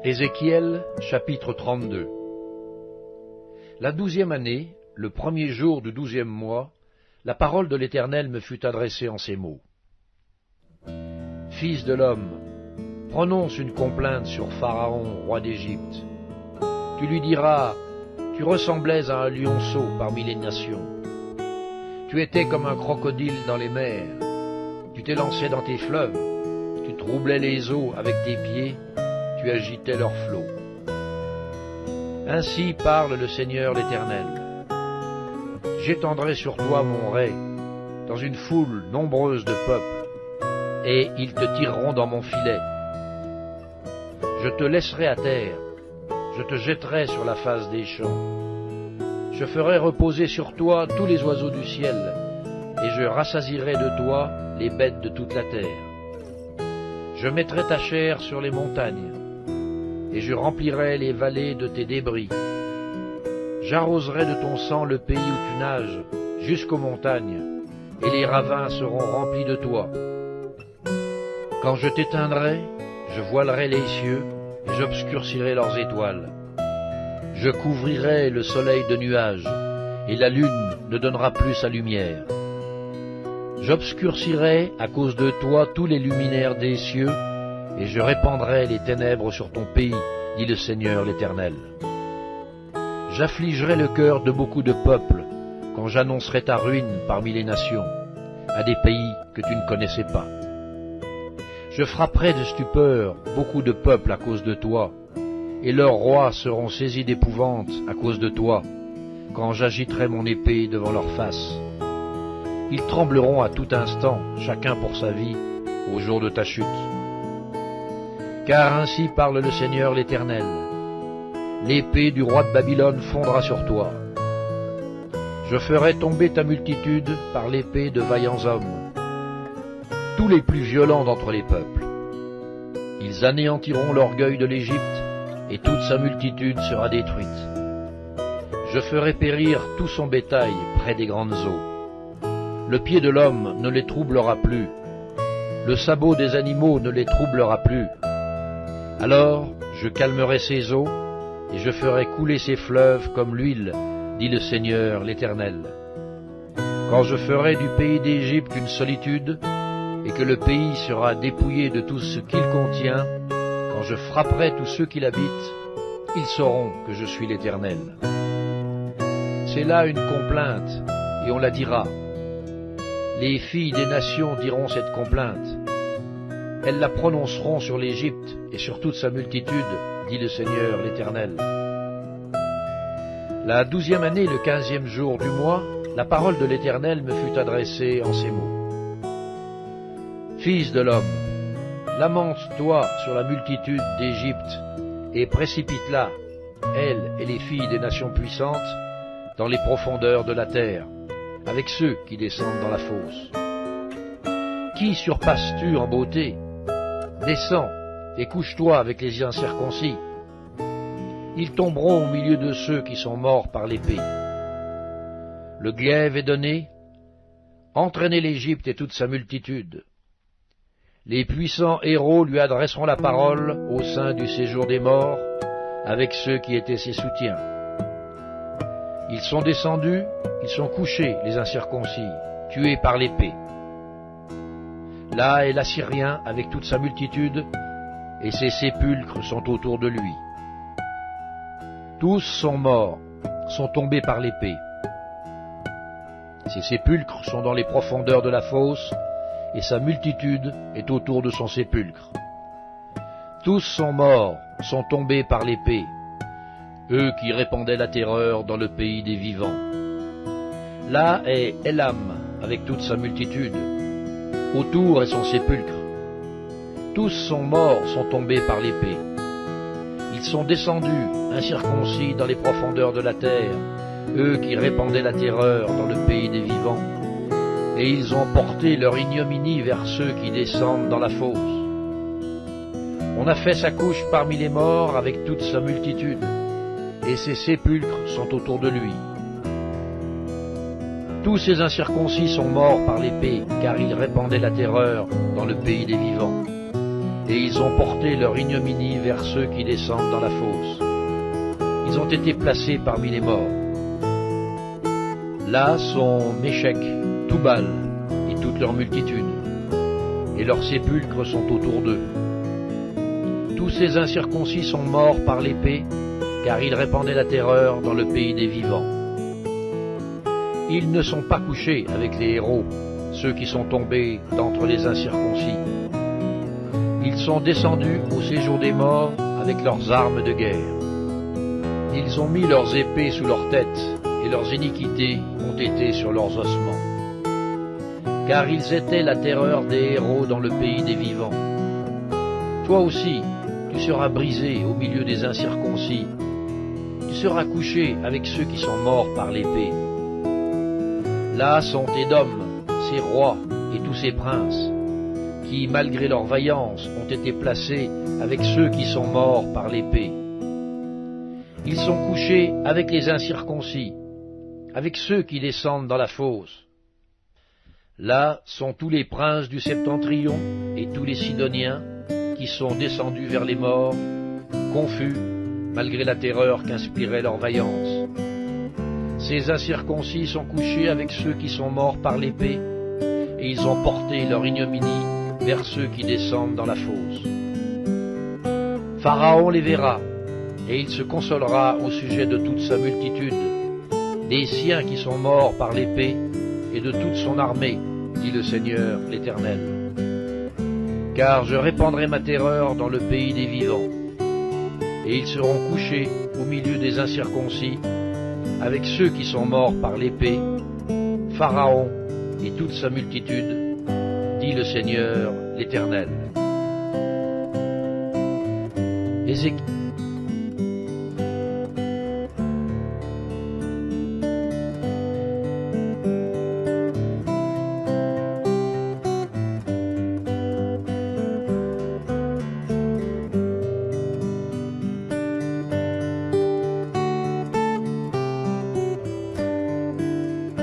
Ézéchiel, chapitre 32. La 12e année, le premier jour du 12e mois, la parole de l'Éternel me fut adressée en ces mots. Fils de l'homme, prononce une complainte sur Pharaon, roi d'Égypte. Tu lui diras, tu ressemblais à un lionceau parmi les nations. Tu étais comme un crocodile dans les mers. Tu t'élançais dans tes fleuves. Tu troublais les eaux avec tes pieds. Tu agitais leurs flots. Ainsi parle le Seigneur l'Éternel. J'étendrai sur toi mon rai, dans une foule nombreuse de peuples, et ils te tireront dans mon filet. Je te laisserai à terre, je te jetterai sur la face des champs. Je ferai reposer sur toi tous les oiseaux du ciel, et je rassasierai de toi les bêtes de toute la terre. Je mettrai ta chair sur les montagnes, et je remplirai les vallées de tes débris. J'arroserai de ton sang le pays où tu nages, jusqu'aux montagnes, et les ravins seront remplis de toi. Quand je t'éteindrai, je voilerai les cieux, et j'obscurcirai leurs étoiles. Je couvrirai le soleil de nuages, et la lune ne donnera plus sa lumière. J'obscurcirai à cause de toi tous les luminaires des cieux, et je répandrai les ténèbres sur ton pays, dit le Seigneur l'Éternel. J'affligerai le cœur de beaucoup de peuples, quand j'annoncerai ta ruine parmi les nations, à des pays que tu ne connaissais pas. Je frapperai de stupeur beaucoup de peuples à cause de toi, et leurs rois seront saisis d'épouvante à cause de toi, quand j'agiterai mon épée devant leur face. Ils trembleront à tout instant, chacun pour sa vie, au jour de ta chute. Car ainsi parle le Seigneur l'Éternel. L'épée du roi de Babylone fondra sur toi. Je ferai tomber ta multitude par l'épée de vaillants hommes, tous les plus violents d'entre les peuples. Ils anéantiront l'orgueil de l'Égypte, et toute sa multitude sera détruite. Je ferai périr tout son bétail près des grandes eaux. Le pied de l'homme ne les troublera plus, le sabot des animaux ne les troublera plus. Alors je calmerai ses eaux, et je ferai couler ses fleuves comme l'huile, dit le Seigneur l'Éternel. Quand je ferai du pays d'Égypte une solitude, et que le pays sera dépouillé de tout ce qu'il contient, quand je frapperai tous ceux qui l'habitent, ils sauront que je suis l'Éternel. C'est là une complainte, et on la dira. Les filles des nations diront cette complainte. Elles la prononceront sur l'Égypte et sur toute sa multitude, dit le Seigneur l'Éternel. La 12e année, le 15e jour du mois, la parole de l'Éternel me fut adressée en ces mots. Fils de l'homme, lamente-toi sur la multitude d'Égypte, et précipite-la, elle et les filles des nations puissantes, dans les profondeurs de la terre, avec ceux qui descendent dans la fosse. Qui surpasses-tu en beauté? Descends et couche-toi avec les incirconcis. Ils tomberont au milieu de ceux qui sont morts par l'épée. Le glaive est donné, entraînez l'Égypte et toute sa multitude. Les puissants héros lui adresseront la parole au sein du séjour des morts, avec ceux qui étaient ses soutiens. Ils sont descendus, ils sont couchés, les incirconcis, tués par l'épée. Là est l'Assyrien avec toute sa multitude, et ses sépulcres sont autour de lui. Tous sont morts, sont tombés par l'épée. Ses sépulcres sont dans les profondeurs de la fosse, et sa multitude est autour de son sépulcre. Tous sont morts, sont tombés par l'épée, eux qui répandaient la terreur dans le pays des vivants. Là est Élam avec toute sa multitude, autour est son sépulcre. Tous sont morts, sont tombés par l'épée. Ils sont descendus, incirconcis dans les profondeurs de la terre, eux qui répandaient la terreur dans le pays des vivants. Et ils ont porté leur ignominie vers ceux qui descendent dans la fosse. On a fait sa couche parmi les morts avec toute sa multitude, et ses sépulcres sont autour de lui. Tous ces incirconcis sont morts par l'épée, car ils répandaient la terreur dans le pays des vivants. et ils ont porté leur ignominie vers ceux qui descendent dans la fosse. Ils ont été placés parmi les morts. Là sont Méchec, Toubal et toute leur multitude, et leurs sépulcres sont autour d'eux. Tous ces incirconcis sont morts par l'épée, car ils répandaient la terreur dans le pays des vivants. Ils ne sont pas couchés avec les héros, ceux qui sont tombés d'entre les incirconcis. Ils sont descendus au séjour des morts avec leurs armes de guerre. Ils ont mis leurs épées sous leurs têtes, et leurs iniquités ont été sur leurs ossements. Car ils étaient la terreur des héros dans le pays des vivants. Toi aussi, tu seras brisé au milieu des incirconcis. Tu seras couché avec ceux qui sont morts par l'épée. Là sont Édom, ses rois et tous ses princes, qui, malgré leur vaillance, ont été placés avec ceux qui sont morts par l'épée. Ils sont couchés avec les incirconcis, avec ceux qui descendent dans la fosse. Là sont tous les princes du septentrion et tous les Sidoniens qui sont descendus vers les morts, confus, malgré la terreur qu'inspirait leur vaillance. Ces incirconcis sont couchés avec ceux qui sont morts par l'épée, et ils ont porté leur ignominie vers ceux qui descendent dans la fosse. Pharaon les verra, et il se consolera au sujet de toute sa multitude, des siens qui sont morts par l'épée, et de toute son armée, dit le Seigneur l'Éternel. Car je répandrai ma terreur dans le pays des vivants, et ils seront couchés au milieu des incirconcis, avec ceux qui sont morts par l'épée, Pharaon et toute sa multitude, dit le Seigneur l'Éternel.